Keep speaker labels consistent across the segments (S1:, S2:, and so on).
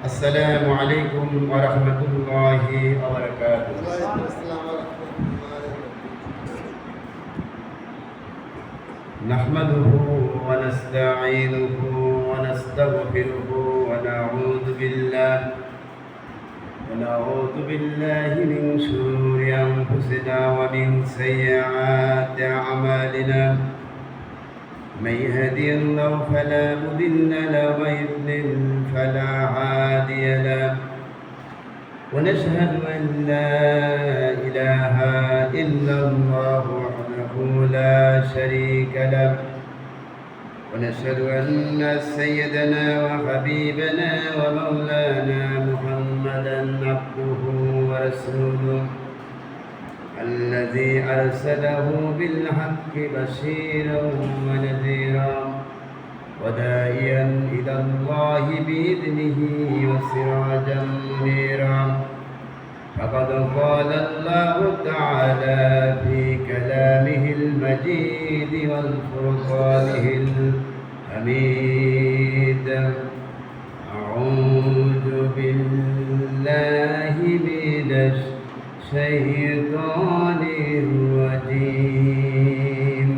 S1: السلام عليكم ورحمة الله وبركاته. نحمده ونستعينه ونستغفره ونعوذ بالله من شرور أنفسنا ومن سيئات أعمالنا. من يهدي الله فلا مضل له ومن يضلل فلا هادي له. ونشهد أن لا إله إلا الله وحده لا شريك له. ونشهد أن سيدنا وحبيبنا ومولانا محمدا عبده ورسوله الذي أرسله بالحق بشيرا ونذيرا وداعيا إلى الله بإذنه وسراجا منيرا. فقد قال الله تعالى في كلامه المجيد والفرقانه الحميد: أعوذ بالله من الشيطان الرجيم.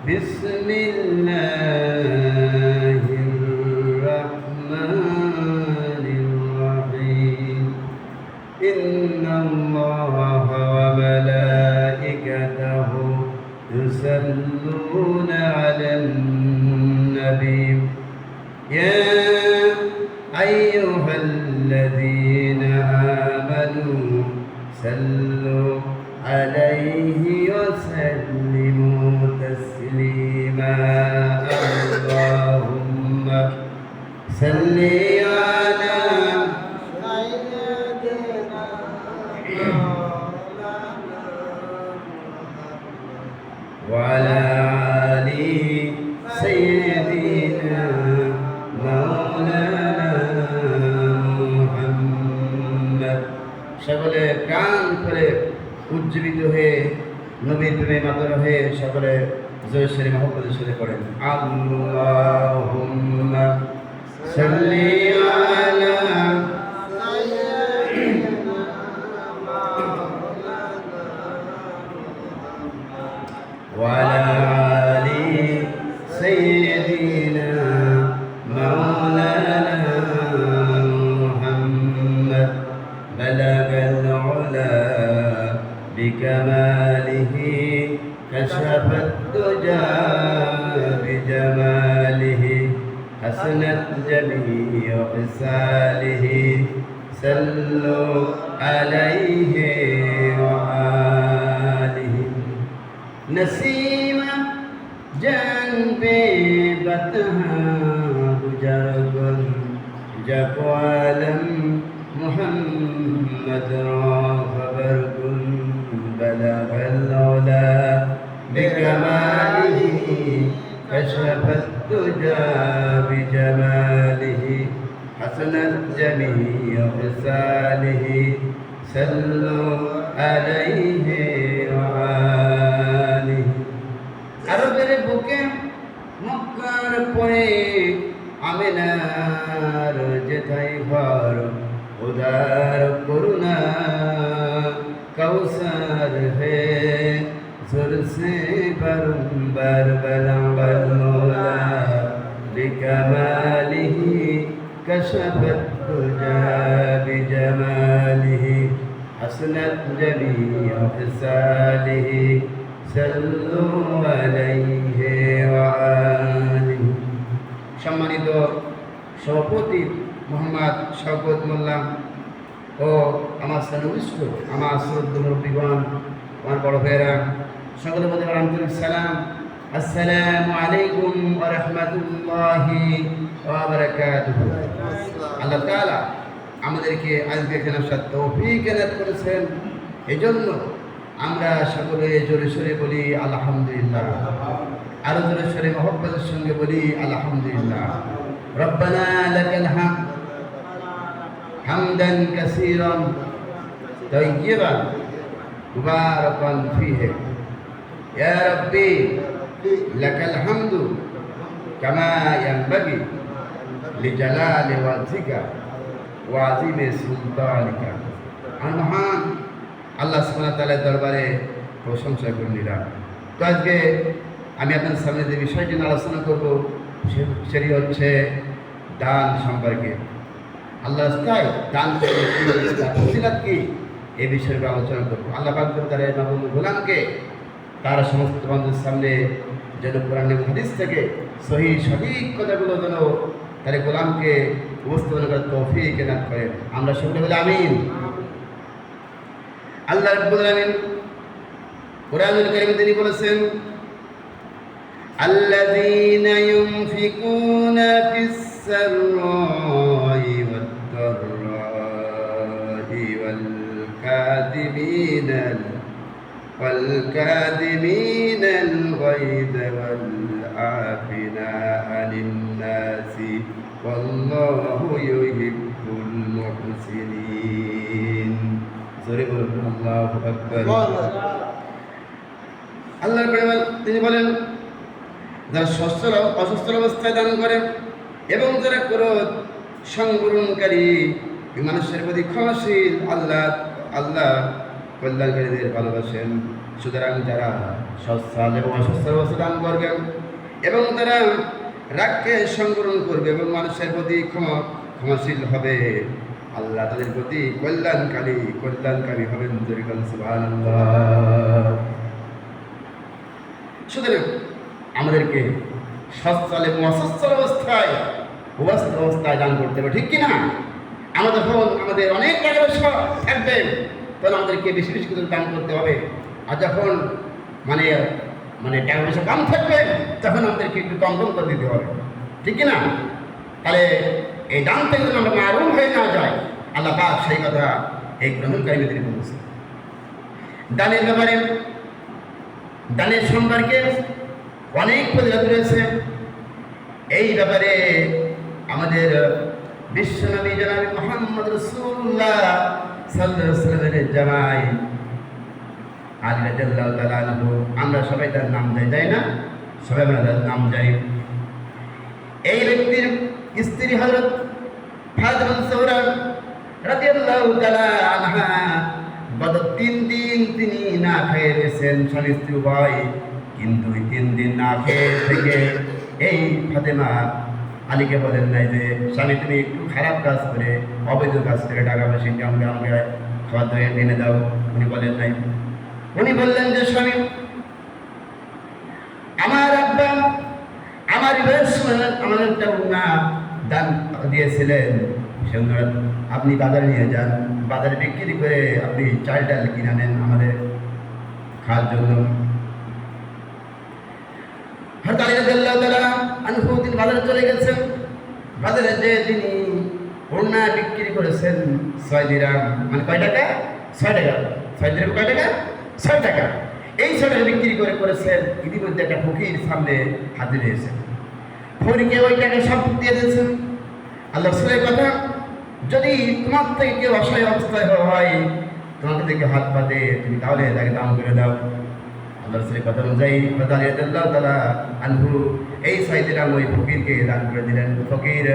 S1: بسم الله الرحمن الرحيم. إن الله وملائكته يصلون على النبي يا أيها الذين آمنوا صلوا عليه وسلموا تسليما. اللهم صل على وعلى آل سيدنا مولانا محمد। সকলে প্রাণ করে উজ্জীবিত হয়ে নবীর প্রেমে মাতর হয়ে সকলে জয়শ্রী মহব্বতের সাথে পড়েন: আল্লাহুম্মা সাল্লি আলা وعلى آل سيدنا مولانا محمد. بلغ العلا بكماله كشف الدجى بجماله حسنت جميع خصاله. صلوا عليه وآله. नसीमा जान पे बतहा गुजरगन जक़वालम मुहम्मद खबरगुन बलगल औला बिकमालिही कशफत दुजा बिजमालिही हसनत जमीअ खिसालिही. सल्लु अलैहि व আরবের বুকে মক্কার পরে আমিনার যেথায় ঘর উদার করুণা কৌসার হে সুর সে বারম্বার বলম্বর মোলা বিকমালিহি কশফত দুজা বিজমালিহি হাসনাত জামিয়া ফিসালিহি. সম্মানিত সভাপতি মোহাম্মদ শওকত মোল্লা ও আমার সর্বনিষ্ঠ আমার শ্রদ্ধ মুরব্বীগণ, আমার বড় ভাইয়েরা, সকলের প্রতি আমার আন্তরিক সালাম। আসসালামু আলাইকুম ওয়া রাহমাতুল্লাহি ওয়া বারাকাতুহু। আল্লাহ তাআলা আমাদেরকে আজকে এখানে আসার তৌফিক এনায়েত করেছেন। এজন্য আমরা সকলে জোরে সোরে বলি আলহামদুলিল্লাহ। আরো জোরে সোরে মহব্বতের সঙ্গে বলি আলহামদুলিল্লাহ। রব্বানা লাকাল হামদ হামদান কাসীরান তাইয়্যিবান মুবারাকান ফীহি। ইয়া রাব্বি লাকাল হামদু কামা ইয়ানবাগি লিজালালি ওয়াজহিকা ওয়া আযীমি সুলতানিকা। আর মহান আল্লাহ সুবহানাহু ওয়া তাআলার দরবারে প্রশংসা করে নিলাম। তো আজকে আমি আপনাদের সামনে যে বিষয়টি নিয়ে আলোচনা করব সেটি হচ্ছে দান সম্পর্কে। আল্লাহ রাস্তায় দান ফজিলত কি এই বিষয়ে আলোচনা করবো। আল্লাহ পাক তার মাহবুব গোলামকে তার সমস্ত মানুষের সামনে যেন কোরআন এবং হাদিস থেকে সঠিক কথাগুলো যেন তার গোলামকে উপস্থাপন করার তৌফিক এনায়েত করেন। আমরা সকলে বলি আমিন। আল্লাহ রাব্বুল আলামিন কোরআনুল কারীমে তিনি বলেছেন, আল্লাযীনা ইউনফিকুনা ফিস সাররাই ওয়াদ দাররাই ওয়াল কাযিমিনাল গায়যা ওয়াল আফিনা আনিন নাসি ওয়াল্লাহু ইউহিব্বুল মুহসিনিন। জোরে বলুন আল্লাহু আকবার। আল্লাহর পরিবার তিনি বলেন, যারা অসুস্থ অবস্থায় দান করে এবং যারা ক্রোধ সংবরণকারী মানুষের প্রতি ক্ষমাশীল, আল্লাহ কল্যাণকারীদের ভালোবাসেন। সুতরাং যারা সচ্ছল এবং অসুস্থ অবস্থায় দান করবেন এবং তারা রাগকে সংবরণ করবে এবং মানুষের প্রতি ক্ষমাশীল হবে, আল্লাহ তাদের প্রতি কল্যাণকারী হবেন। সুবহানাল্লাহ। সুতরাং আমাদেরকে সচ্ছল এবং অসচ্ছল অবস্থায় দান করতে হবে, ঠিক কিনা? আমাদের অনেক টাকা পয়সা থাকবে, তখন আমাদেরকে বেশি বেশি করে দান করতে হবে। আর যখন মানে টাকা পয়সা কম থাকবে তখন আমাদেরকে একটু কম করে দিতে হবে, ঠিক কিনা? তাহলে এই দান থেকে যদি আমরা মারুম হয়ে না যায়, আল্লাহ পাক সেই কথা এই কোরআনুল কারীমে তিনি বলেছেন। দানের ব্যাপারে দানের সম্পর্কে অনেক ফজিলত রয়েছে। এই ব্যাপারে আমাদের বিশ্বনবী জনাব মুহাম্মদ রাসূলুল্লাহ সাল্লাল্লাহু আলাইহি ওয়াসাল্লামের জামাই আলী রাদিয়াল্লাহু তাআলা আনহু, আমরা সবাই তার নাম যাই না? সবাই আমরা তার নাম যাই। এই ব্যক্তির স্ত্রী হযরত ফাতিমা জোহরা রাদিয়াল্লাহু তাআলা আনহা গত 3 দিন তিনি না খেয়ে রয়েছেন, স্বামী স্ত্রী উভয়। কিন্তু 3 দিন না খেয়ে থেকে এই ফাতেমা আলীকে বলেন নাই যে স্বামী তুমি একটু খারাপ কাজ করে অবৈধ কাজ করে টাকা পয়সা আমাকে খাবার দাবার এনে দাও। উনি বলেন নাই। উনি বললেন যে স্বামী, আমার আব্বা আমার আমার একটা উন্না দান দিয়েছিলেন, সে আপনি বাজারে নিয়ে যান, বাজারে বিক্রি করে আপনি চাল ডাল কিনে নেন আমাদের খাওয়ার জন্য। তিনি বাজারে চলে গেছেন। বাজারে যে তিনি ওড়না বিক্রি করেছেন 6 দিরহাম, মানে কয় টাকা? 6 টাকা। 6 দিরহাম কয় টাকা? 6 টাকা। এই 6 টাকা বিক্রি করেছেন। ইতিমধ্যে একটা ফকির সামনে হাজির হয়েছে। ফকিরকে ওই টাকা সব দিয়ে দিয়েছেন। আল্লাহ রাসূলের কথা, যদি তোমার থেকে কেউ অসহায় অবস্থায় হয়, তোমাকে দেখে হাত পাতে, তুমি তাহলে তাকে দান করে দাও। আল্লাহ রাসূলের কথা অনুযায়ী রাদিয়াল্লাহু তাআলা আনহু এই 6 দিরহাম ওই ফকিরকে দান করে দিলেন। ফকির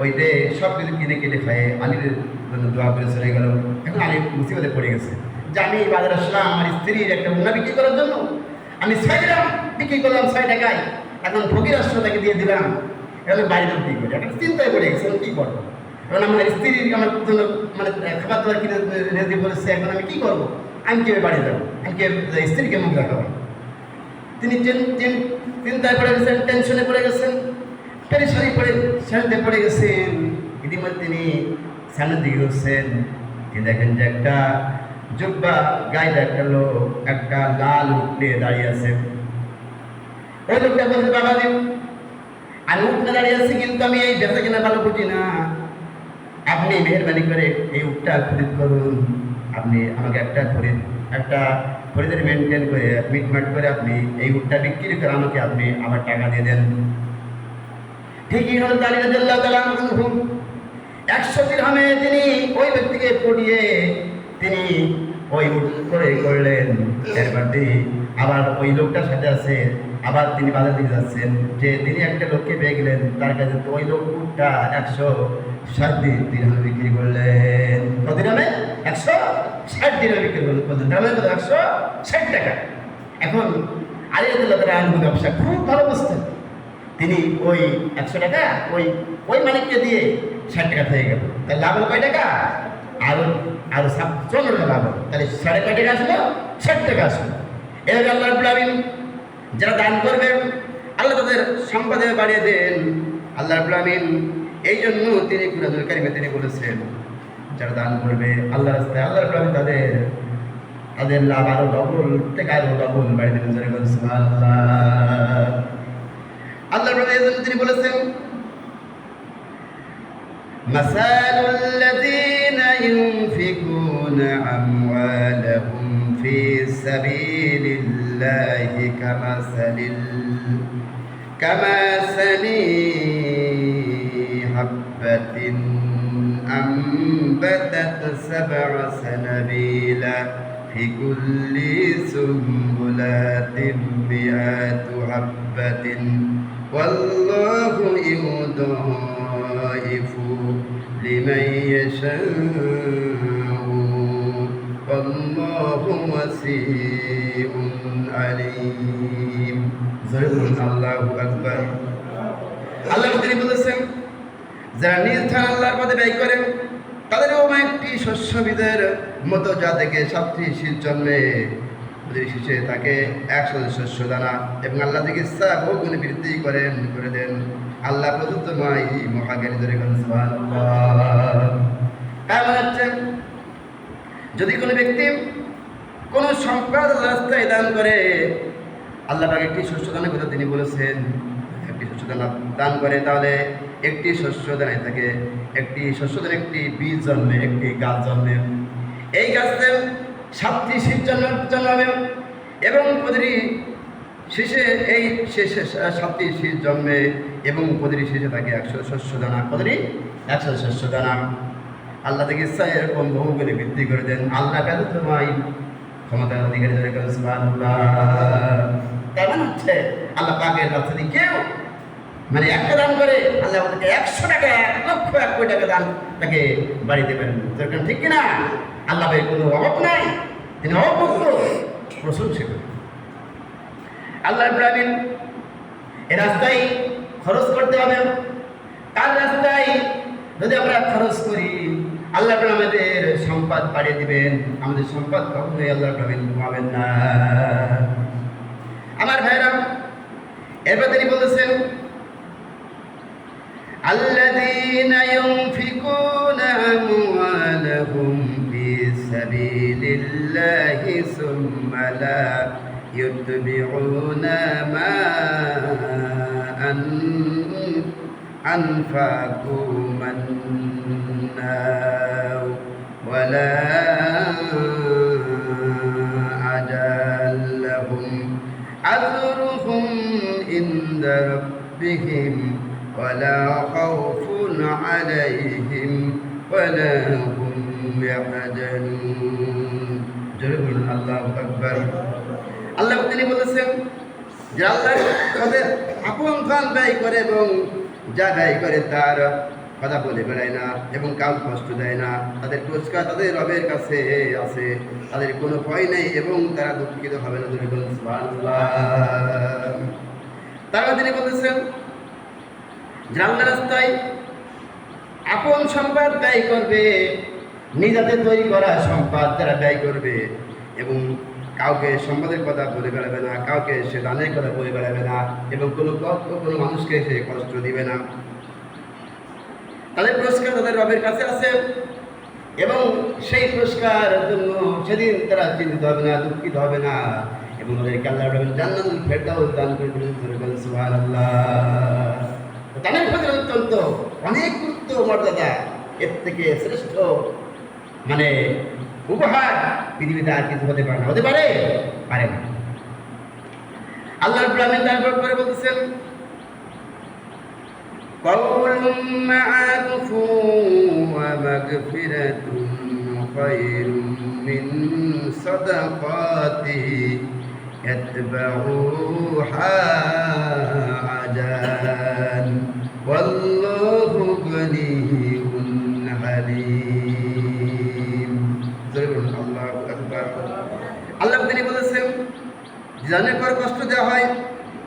S1: ওইতে সব কিছু কিনে খায়, আলীর জন্য দোয়া করে চলে গেল। এখন আলী মুসিবতে পড়ে গেছে যে আমি বাজারে আসলাম আমার স্ত্রীর একটা উন্না বিক্রি করার জন্য, আমি 6 দিরহাম বিক্রি করলাম 6 টাকায়, এখন ফকির আসলে তাকে দিয়ে দিলাম, এখন বাড়িতে কি করি? একটা চিন্তায় পড়ে গেছে, কী করবো? এখন আমার স্ত্রী আমার জন্য খাবার দাবার কিনে রেডি বলেছে, এখন আমি কী করবো? আমি কেউ বাড়ি যাবো, আমি স্ত্রীকে মুখ দেখাবো। তিনি চিন্তায় পড়ে গেছেন, টেনশনে পড়ে গেছেন, শান্তিতে পড়ে গেছেন। ইতিমধ্যে তিনি সামনের দিকে উঠছেন, তিনি দেখেন যে একটা জুব্বা গায়ে একটা লোক একটা লাল উট নিয়ে দাঁড়িয়ে আছে। ওই লোকটা বলছে, বাবা দেব আমি উঠতে দাঁড়িয়ে আছি, কিন্তু আমি এই বেচা কিনা ভালো বুঝি না, আপনি মেহরবানি করে এই উটটা খরিদ করুন, আপনি আমাকে একটা খরিদের মেনটেন করে মিটমাট করে আপনি এই উটটা বিক্রি করে আমাকে আপনি আমার টাকা দিয়ে দেন। ঠিকই হল, আলী রাদিয়াল্লাহু তাআলা আনহু 100 দিরহামে তিনি ওই ব্যক্তিকে পড়িয়ে তিনি ওই উট করে করলেন। এরপর তিনি আবার ওই লোকটার সাথে আছে, আবার তিনি বাজার দিকে যাচ্ছেন, যে তিনি একটা লোককে পেয়ে গেলেন, তার কাছে তো ওই লোক উটটা 160 দিরহামে বিক্রি করলেন। কত দিরহামে? 160 দিরহামে বিক্রি করলেন। কত দামে? 160 টাকা। এখন আলী রাদিয়াল্লাহু তাআলা আনহু ব্যবসা খুব ভালো বুঝতেন। তিনি ওই 100 টাকা ওই ওই মালিককে দিয়ে 60 টাকা হয়ে গেল। তাহলে লাভ হলো কয় টাকা? আরো আরো 54 টাকা লাভ হলো। তাহলে সাড়ে কয় টাকা আসলো? 60 টাকা আসলো। এভাবে আল্লাহ রাব্বুল আলামিন যারা দান করবেন আল্লাহ তাদের সম্পদে বাড়িয়ে দেন। আল্লাহ রাব্বুল আলামিন এই জন্য তিনি কুরআনুল কারীমে তিনি বলেছেন, যারা দান করবে আল্লাহ রাস্তায় আল্লাহ রাব্বুল আলামিন তাদের লাভ আরো ডবল থেকে আরো ডবল বাড়িয়ে দেবেন। যারা বলেন সুবহানাল্লাহ। আল্লাহ রাব্বুল আলামিন তিনি বলেছেন, মাসালুল্লাযীনা ইউনফিকুনা আমওয়ালাহুম ফি সাবিলিল্লাহি কামাসালি হাববাতিন أنبتت 7 سنابل في كل سنبلة 100 حبة والله يضاعف لمن يشاء والله واسع عليم. الله أكبر. আল্লাহ তিনি বলেছেন, যারা নিজ স্থান আল্লাহর পথে ব্যয় করেন তাদেরও একটি শস্য বীজের মতো, যা থেকে 7টি শীষ জন্মে, প্রতিটি শীষে তাকে 100 শস্য দানা, এবং আল্লাহ থেকে ইচ্ছা বহুগুণে বৃদ্ধি করে দেন। আল্লাহ প্রদত্তময় মহাজ্ঞানী ধরে করেন সুবহানাল্লাহ। তার মানে হচ্ছে, যদি কোনো ব্যক্তি কোনো সম্পদ রাস্তায় দান করে, আল্লাহ তাকে একটি শস্য দানের কথা তিনি বলেছেন, একটি শস্য দান করে, তাহলে একটি শস্য দানায় থাকে একটি শস্য দানে একটি বীজ জন্মে, একটি গাছ জন্মে। এই গাছে 7টি শীষ জন্মাবে এবং প্রতিটি শীষে এই শেষে 7টি শীষ জন্মে এবং প্রতিটি শীষে থাকে 100 শস্য দানা। প্রতিটি 100 শস্য দানা। আল্লাহ থেকে ইচ্ছা এরকম বহুগুণে বৃদ্ধি করে দেন। আল্লাহ কাছে তোমায় ক্ষমতার অধিকারী ধরে করেন সুবহানাল্লাহ। তেমন হচ্ছে আল্লাহ পাকের রাস্তা দিয়ে কেউ মানে একটা দান করে আল্লাহ আমাদেরকে 100 টাকা 1 লক্ষ 1 কোটি টাকা দান তাকে বাড়ি দেবেন। ঠিক কিনা? আল্লাহ ভাই কোনো অভাব নাই, তিনি অভাবমুক্ত, প্রশংসিত। আল্লাহ রাব্বুল আলামিন এই রাস্তায় খরচ করতে হবে। তার রাস্তায় যদি আমরা খরচ করি আল্লাহ রাব্বুল আলামিন আমাদের সম্পদ বাড়িয়ে দিবেন। আমাদের সম্পদ কখনোই আল্লাহ রাব্বুল আলামিন কমাবেন না। আমার ভাইরা, এরপর তিনি বলেছেন, الذين ينفقون أموالهم في سبيل الله ثم لا يتبعون ما أنفقوا منا ولا أذى لهم أجرهم عند ربهم ولا خوف عليهم ولا هم يحزنون. আল্লাহু আকবার। আল্লাহ তিনি বলেছেন যে আল্লাহর পথে আপন ধন ব্যয় করে এবং যা ব্যয় করে তার কথা বলে বেড়ায় না এবং কাল কষ্ট দেয় না, তাদের পুরস্কার তাদের রবের কাছে আছে, তাদের কোনো ভয় নেই এবং তারা দুঃখিত হবে না। সুবহানাল্লাহ। তারপর তিনি বলেছেন, আল্লাহর রাস্তায় আপন সম্পদ ব্যয় করবে, নিজেতে তৈরি করা সম্পদ যারা ব্যয় করবে এবং কাউকে সম্পদের কথা বলে বেড়াবে না, কাউকে সে দানের কথা বলে বেড়াবে না এবং কোনো মানুষকে সে কষ্ট দিবে না, তাদের পুরস্কার তাদের রবের কাছে আছে এবং সেই পুরস্কারের জন্য সেদিন তারা চিন্তিত হবে না, দুঃখিত হবে না এবং তাদেরকে আল্লাহ জান্নাতুল ফেরদাউস দান করে দিবেন। সুবহানাল্লাহ। দানের ফজিলত অত্যন্ত অনেক গুরুত্ব মর্যাদা, এর থেকে শ্রেষ্ঠ মানে উপহার পৃথিবীতে আর কিছু হতে পারে না। হতে পারে? পারে না। আল্লাহ রাব্বুল আলামিন তারপর করে বলতেছেন, কওলুম মা'রুফুন ওয়া মাগফিরাতুন খায়রুম من صدقاته يتبعها عجان والله غني حليم আল্লাহু আকবার। আল্লাহ তিনি বলেছেন জানের পর কষ্ট দেওয়া হয়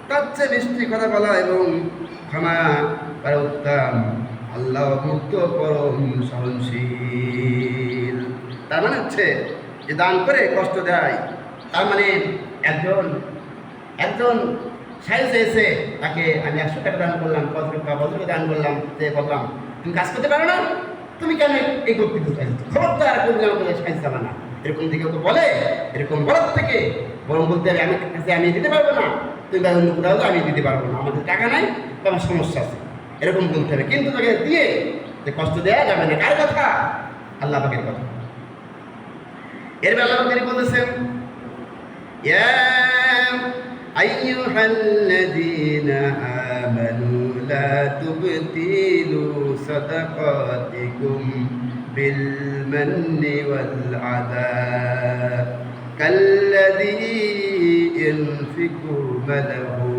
S1: তার চেয়ে মিষ্টি কথা বলা এবং ক্ষমা করা উত্তম। আল্লাহ মুক্ত পরম সহনশীল। তার মানে হচ্ছে যে দান করে কষ্ট দেয়, তার মানে একজন একজন সাইজ এসে তাকে আমি 100 টাকা দান করলাম, 5 টাকা দান করলাম, বললাম তুমি কাজ করতে পারো না, তুমি কেন এই করতে চাইছো, খবরদার করলে আমাকে সাইজ যাবে না, এরকম দিকে তো বলে। এরকম বলার থেকে বরং বলতে হবে আমি কাছে আমি দিতে পারবো না, তুমি অন্য কোথাও আমি দিতে পারবো না, আমাদের টাকা নাই তো আমার সমস্যা আছে, এরকম বলতে হবে। কিন্তু তাকে দিয়ে যে কষ্ট দেওয়া যাবে না। কার কথা? আল্লাহ পাকের কথা। এর বেলা তিনি বলেছেন ইয়া আইয়ুহাল্লাযীনা আমানু লা তুবতিলু সাদাকাতিকুম বিল মান্নি ওয়াল আযা কাল্লাযী ইউনফিকু মালাহু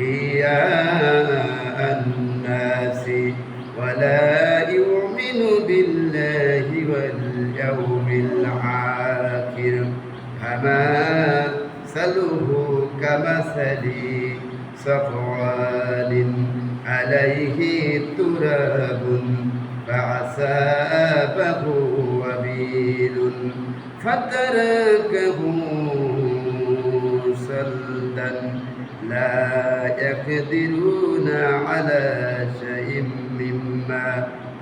S1: রিয়াআন নাসি ওয়া লা ইউমিনু বিল্লাহি ওয়াল ইয়াউমিল আখির ফামাসালুহু কামাসালি সাফওয়ানিন আলাইহি তুরাবুন فأصابه وبيل فتركه صلدا لا يقدرون على شيء مما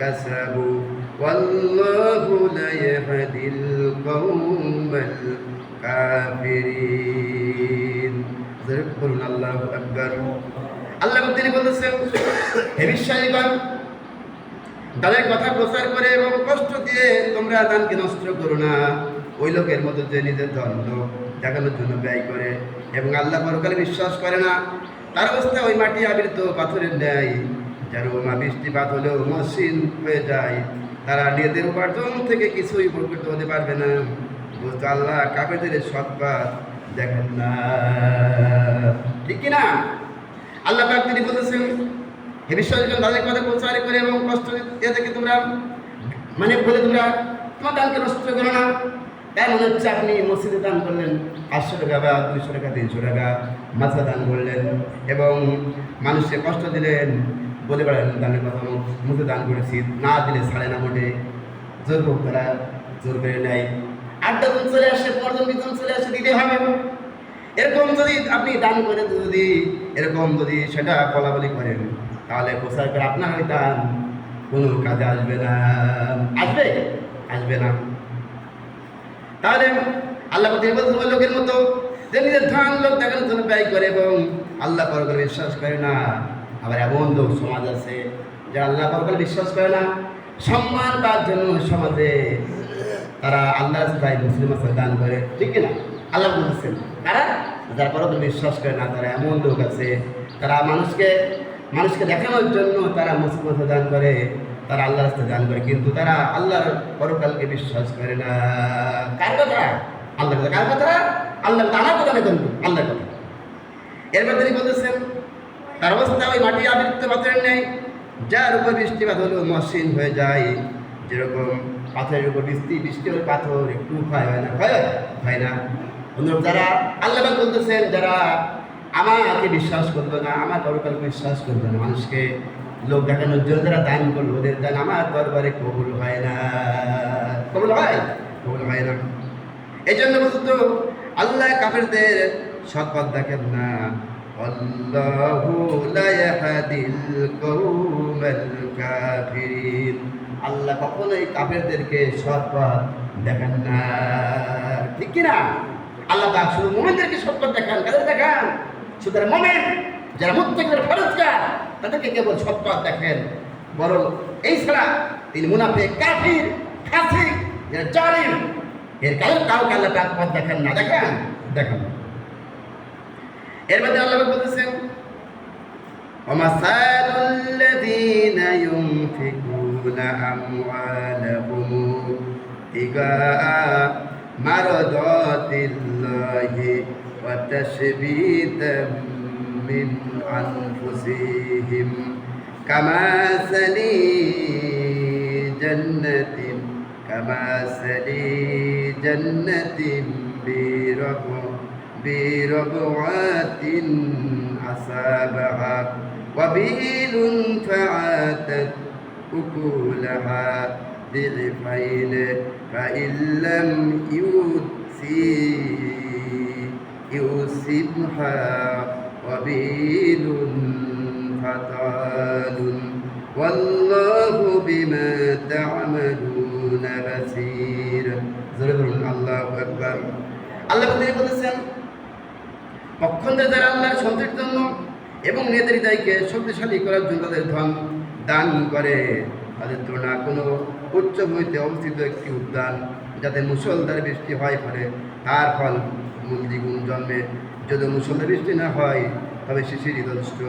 S1: كسبوا والله لا يهدي القوم الكافرين. الله أكبر. আল্লাহ তিনি বলেছেন হে বিশ্বাসীগণ, তাদের কথা প্রচার করে এবং কষ্ট দিয়ে তোমরা দানকে নষ্ট করো না। ওই লোকের মতো যে নিজের ধর্ম দেখানোর জন্য ব্যয় করে এবং আল্লাহ পরকালে বিশ্বাস করে না, তার অবস্থা ওই মাটি আবৃত পাথরের ন্যায়, যার বৃষ্টিপাত হলেও মসৃণ হয়ে যায়। তারা নিজেদের উপার্জন থেকে কিছুই উপকৃত হতে পারবে না। বুঝতে আল্লাহ কাফেরদের সৎপথ দেখেন না, ঠিক কিনা? আল্লাহ পাক তিনি বলেছেন হে বিশ্বাসীগণ, তাদের কথা প্রচার করে এবং কষ্ট দিয়ে থেকে তোমরা মানে বলে তোমরা তোমার দানকে নষ্ট করো না। তাই মনে হচ্ছে আপনি মসজিদে দান করলেন 500 টাকা বা 200 টাকা 300 টাকা মাথা দান করলেন এবং মানুষকে কষ্ট দিলেন, বলে বেড়ালেন দানের কথা মুখে দান করেছি, না দিলে ছাড়ে না মোটে, জোর হোক তারা জোর করে নেয়। 8 জন চলে আসে, 15 জন 20 জন চলে আসে, দিতে হবে। এরকম যদি আপনি দান করেন, যদি এরকম যদি সেটা বলাবলি করেন, তাহলে প্রচার করে আপনার ওই দান কোনো কাজে আসবে না। আসবে? আসবে না। তাহলে আল্লাহ বলছেন ওই লোকের মতো যে নিজের ধান লোক দেখানোর জন্য ব্যয় করে এবং আল্লাহ পরকালে বিশ্বাস করে না। আবার এমন লোক সমাজ আছে যারা আল্লাহ পরকালে বিশ্বাস করে না, সম্মান পাওয়ার জন্য সমাজে তারা আল্লাহর রাস্তায় মুসলিম দান করে, ঠিক কিনা? আল্লাহ বলছেন তারা যারা পরকালে বিশ্বাস করে না, তারা এমন লোক আছে তারা মানুষকে দেখানোর জন্য তারা মুসলিম দান করে, তারা আল্লাহর রাস্তায় দান করে, কিন্তু তারা আল্লাহর পরকালকে বিশ্বাস করে না। কার কথা? আল্লাহর কথা। কার কথা? আল্লাহর কথা। আমার কথা না, কিন্তু আল্লাহর কথা। এরপর তিনি বলতেছেন তার অবস্থা ওই মাটি আবৃত পাথরের নেই, যার উপর বৃষ্টিপাত হলেও মসৃণ হয়ে যায়। যেরকম পাথরের উপর বৃষ্টি হলে পাথর একটু ক্ষয় হয় না? হয় না। অন্যরূপ যারা আল্লাহ বলতেছেন যারা আমাকে বিশ্বাস করলো না, আমার পরকালকে বিশ্বাস করলো না, মানুষকে লোক দেখানোর জন্য যারা দান করলো, ওদের দান আমার দরবারে কবুল হয় না। কবুল হয়? কবুল হয় না। এই জন্য বলতো আল্লাহ কাফেরদের সৎপথ দেখেন না। আল্লাহু লা ইয়াহদিল কওমাল কাফিরিন। আল্লাহ কখনোই কাফেরদেরকে সৎপথ দেখেন না, ঠিক কিনা? আল্লাহ পাক শুধু মুমিনদেরকে সৎপথ দেখান। কাদের দেখান? সুতরাং মুমিন যারা মুত্তাকিদের ফরজগার তাদেরকে কেবল সৎপথ দেখেন। বরং এই ছাড়া তিনি মুনাফিক, কাফির, ফাসিক, যারা জালিম, এর কাউকে আল্লাহ পাক পথ দেখেন না। দেখেন। এর মধ্যে আল্লাহ বলতেছেন ওমাসালুল্লাযীনা ইউনফিকুনা আমওয়ালাহুম ابتغاء مرضات الله وتثبيتا من أنفسهم كمثل جنة بربوات أصابها وبيل فعاتت أكلها ضعفين فإن لم يصبها وبيل فطال والله بما تعملون بصير الله أكبر আল্লাহ বলেছেন পক্ষান্তরে যারা আল্লাহর সন্তুষ্টির জন্য এবং নিজেদের হৃদয়কে শক্তিশালী করার জন্য তাদের ধন দান করে তাদের তুলনা কোনো উচ্চভূমিতে অবস্থিত একটি উদ্যান যাতে মুষলধারে বৃষ্টি হয় ফলে তার ফল মূল দ্বিগুণ জন্মে যদি মুষলধারে বৃষ্টি না হয় তবে শিশিরই যথেষ্ট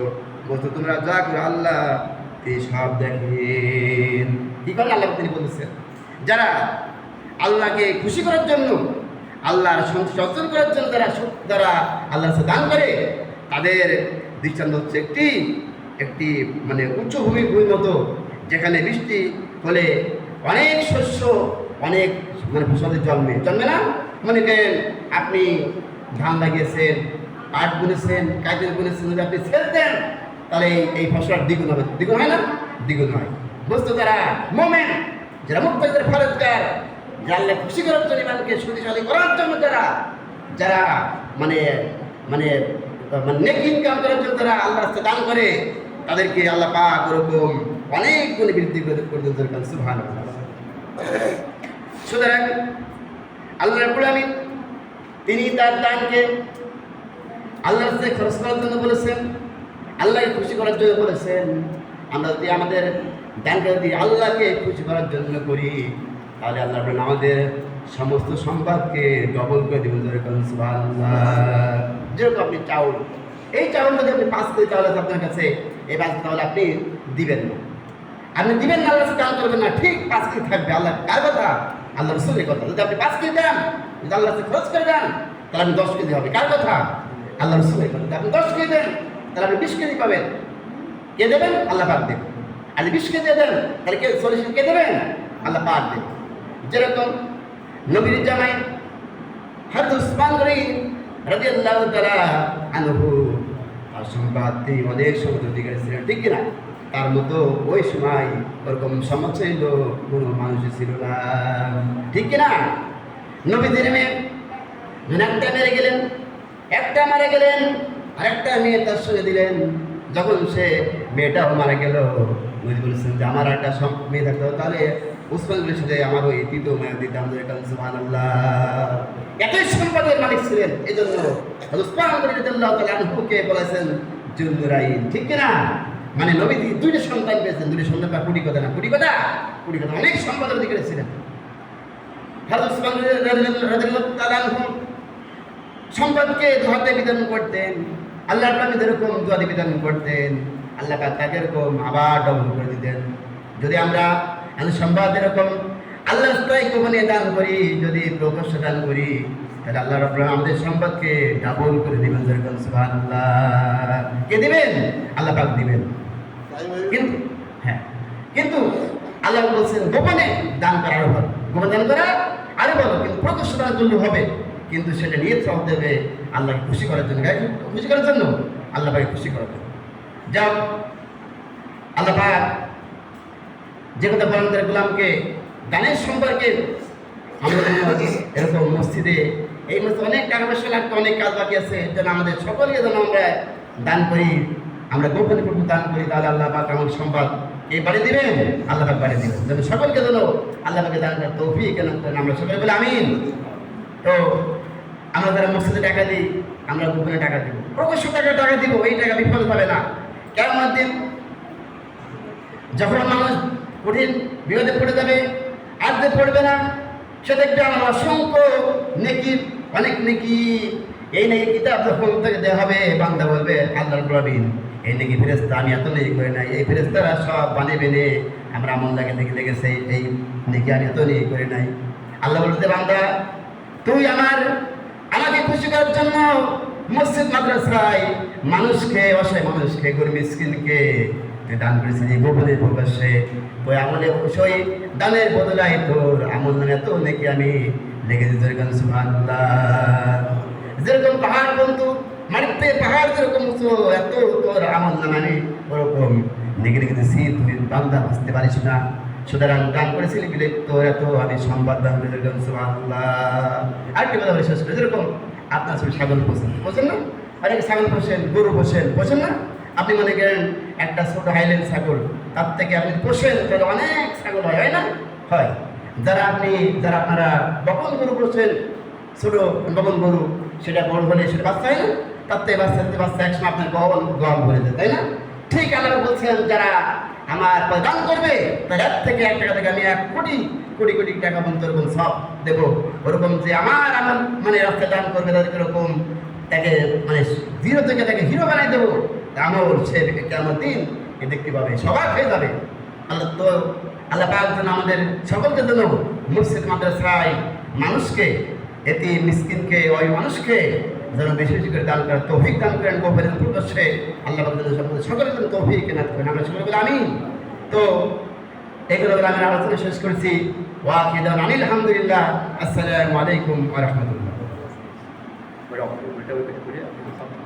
S1: বস্তু তোমরা যা করো আল্লাহ এই সব দেখেন কি করেন আল্লাহ তিনি বলেছেন যারা আল্লাহকে খুশি করার জন্য আল্লাহর সন্তুষ্টি অর্জন করার জন্য যারা আল্লাহর সাথে দান করে তাদের দৃষ্টান্ত হচ্ছে একটি মানে উচ্চভূমির ভূমির মতো যেখানে বৃষ্টি হলে অনেক শস্য অনেক মানে ফসলের জন্মে না মনে করেন আপনি ধান লাগিয়েছেন পাট বুনেছেন কাজের বুনেছেন যদি আপনি ছেড়ে দেন তাহলে এই ফসল দ্বিগুণ হবে দ্বিগুণ হয় না দ্বিগুণ হয় বস্তু যারা মোমেন্ট যারা মুক্তদের ফরজগার জানলে খুশি করার জন্য ইমানকে শক্তিশালী করার জন্য যারা মানে মানে মানে নেকি ইনকাম করার জন্য যারা আল্লাহর রাস্তায় দান করে তাদেরকে আল্লাহ পাক ওরকম অনেক গুণ বৃদ্ধি করে দরকার সুবহানাল্লাহ। সুতরাং আল্লাহ রাব্বুল আলামিন তিনি তার দানকে আল্লাহর রাস্তায় খরচ করার জন্য বলেছেন, আল্লাহকে খুশি করার জন্য বলেছেন। আমরা যদি আমাদের দানকে যদি আল্লাহকে খুশি করার জন্য করি তাহলে আল্লাহ আমাদের সমস্ত সম্পদকে ডবল করে দেবেন সুবহানাল্লাহ। যেরকম আপনি চাউল, এই চাউল যদি আপনি 5 কেজি চাউল আছে আপনার কাছে, এই 5 তাহলে আপনি দিবেন না, আপনি দিবেন না, আল্লাহ দান করবেন না, ঠিক 5 কেজি থাকবে। আল্লাহ কার কথা? আল্লাহ রাসূলের কথা। যদি আপনি 5 কেজি দেন, যদি আল্লাহ খরচ করে দেন তাহলে আপনি 10 কেজি হবে। কার কথা? আল্লাহ রাসূলের কথা। যদি আপনি 10 কেজি দেন তাহলে আপনি 20 কেজি পাবেন। কে দেবেন? আল্লাহ পাক দেবেন। আর 20 কেজি দেন তাহলে কে 40 কে দেবেন? আল্লাহ পাক দেবেন। যেরকম নবীর জামাই হযরত উসমান গনি রাদিয়াল্লাহু তাআলা আনহু তার সম্পদ তিনি অনেক সম্পদের অধিকারী ছিলেন, ঠিক কিনা? তার মতো ওই সময় ওরকম সম্পদশালী কোনো মানুষ ছিল না, ঠিক কিনা? নবীদের মেয়ে একটা মেরে গেলেন, একটা মারা গেলেন, আরেকটা মেয়ে তার সঙ্গে দিলেন। যখন সে মেয়েটাও মারা গেল, নবী বলেছেন যে আমার একটা মেয়ে থাকতো তাহলে উসমান বলেছে যে আমার ওই তৃতীয় মেয়ে দিতাম। সুবহানাল্লাহ। এতই সম্পদের মালিক ছিলেন, এই জন্য উসমান রাদিয়াল্লাহু তাআলা আনহুকে বলেছেন জুলনুরাইন, ঠিক কিনা? মানে নবী দুইটা সন্তান পেয়েছেন, দুইটা সন্তান বা কোটি কথা না, কোটি কথা অনেক সম্পদের অধিকারী ছিলেন। হযরত উসমান রাদিয়াল্লাহু তাআলা আনহু সম্পদকে ধরাতে বিতরণ করতেন, আল্লাহ পাক যেরকম ধরাতে বিতরণ করতেন আল্লাহ পাক তাকে এরকম আবার ডবল করে দিতেন। যদি আমরা সম্পদ এরকম আল্লাহ রাস্তায় গোপনে দান করি, যদি প্রকাশ্য দান করি, তাহলে আল্লাহ রাব্বুল আলামিন আমাদের সম্পদকে ডাবল করে দিবেন। যেরকম সুবহানাল্লাহ। কে দিবেন? আল্লাহ পাক দিবেন। কিন্তু আল্লাহ বলছেন গোপনে দান করা আরো ভালো, গোপনে দান করা আরো ভালো, কিন্তু প্রকাশ্য দানের জন্য হবে, কিন্তু সেটা নিয়ত হতে হবে আল্লাহকে খুশি করার জন্য। খুশি করার জন্য, আল্লাহ পাককে খুশি করার জন্য। যাও আল্লাহ পাক যে কথা বলেন তার গোলামকে দানের সম্পর্কে আমাদের এরকম মসজিদে, এই মসজিদে অনেক টাকা পয়সা লাগতো, অনেক কাজ বাকি আছে, যেন আমাদের সকলকে যেন আমরা দান করি, আমরা গোপনে দান করি, তাহলে আল্লাহ পাক আমাদের সম্পদ এই বাড়ি দিবেন, আল্লাহ পাক বাড়ি দিবেন। যেন সকলকে যেন আল্লাহ পাকে দান করার তৌফিক কেন করেন, আমরা সকলে বলে আমিন। তো আমরা যারা মসজিদে টাকা দিই, আমরা গোপনে টাকা দিব, প্রকাশ্য টাকা দিব, এই টাকা বিফল হবে না। কিয়ামতের দিন যখন মানুষ কঠিন বিপদে পড়ে যাবে, আর যে পড়বে না, সে দেখবে আমার অসংখ্য নেকি, অনেক নেকি, এই নেকি কিতাব যখন থেকে দেওয়া হবে, বান্দা বলবে আল্লাহ রাব্বুল আলামিন এই নেকি ফেরেশতা আমি এত নেকি করে নাই, এই ফেরেশতারা সব বানিয়ে বেনে আমরা আমল লাগে দেখে লেগেছে, এই নেকি আমি এত নেকি করে নাই। আল্লাহ বলতে বান্দা তুই আমাকে খুশি করার জন্য মসজিদ মাদ্রাসায় মানুষকে, অসহায় মানুষকে, গরিব মিসকিনকে তুই দান করেছিলি গোপনে প্রকাশ্যে। ওই আমলে অবশ্যই দানের বদলায় তোর আমল নামে এত নাকি আমি লেগেছি। যেরকম সুবহানাল্লাহ, যেরকম পাহাড় বন্ধু মাটিতে পাহাড় যেরকম উঁচু, এত তোর আমল নামে আমি ওরকম নেগে রেখেছি। তুই বান্দা বুঝতে পারিস না, সুতরাং দান করেছিলি বলে তোর এত আমি সংবাদ দান করে। যেরকম সুবহানাল্লাহ। আরেকটি কথা বলে শেষ করে, যেরকম আপনার সব ছাগল পোষেন, পোষেন না? অনেকে ছাগল পোষেন, গরু পোষেন, পোষেন না? আপনি মনে করেন একটা ছোট হাইল্যান্ড ছাগল, তার থেকে আপনি পোষেন তাহলে অনেক ছাগল হয় না? হয়। যারা আপনারা বকন গরু পোষেন, ছোট বকন গরু, সেটা বড় হলে সেটা বাচ্চা হয় না? তার থেকে বাচ্চা একসময় আপনার গম ভরে যায়, তাই না? ঠিক আল্লাহ বলছেন যারা আমার দান করবে তার এক থেকে 1 টাকা থেকে আমি 1 কোটি কোটি কোটি টাকা পর্যন্ত এরকম সব দেবো। ওরকম যে আমার মানে রাস্তায় দান করবে তাদেরকে এরকম তাকে মানে 0 থেকে তাকে হিরো বানাই দেবো। আমল সে কেমন দিন এ দেখতে পাবে, সবাই হয়ে যাবে। আল্লাহ পাক যেন আমাদের সকলকে যেন মসজিদ মাদ্রাসায় মানুষকে, এতে মিসকিনকে, ওই মানুষকে যেন বেশি বেশি করে দান করেন, তৌফিক দান করেন। গোপনে প্রকাশ্যে আল্লাহ পাক যেন সকলের জন্য তৌফিক এনায়েত করেন। আমরা সকলে বলে আমিন। তো এগুলো বলে আমি আলোচনা শেষ করছি। ওয়াকিদান আলহামদুলিল্লাহ। আসসালামু আলাইকুম ওয়া রাহমাতুল্লাহ।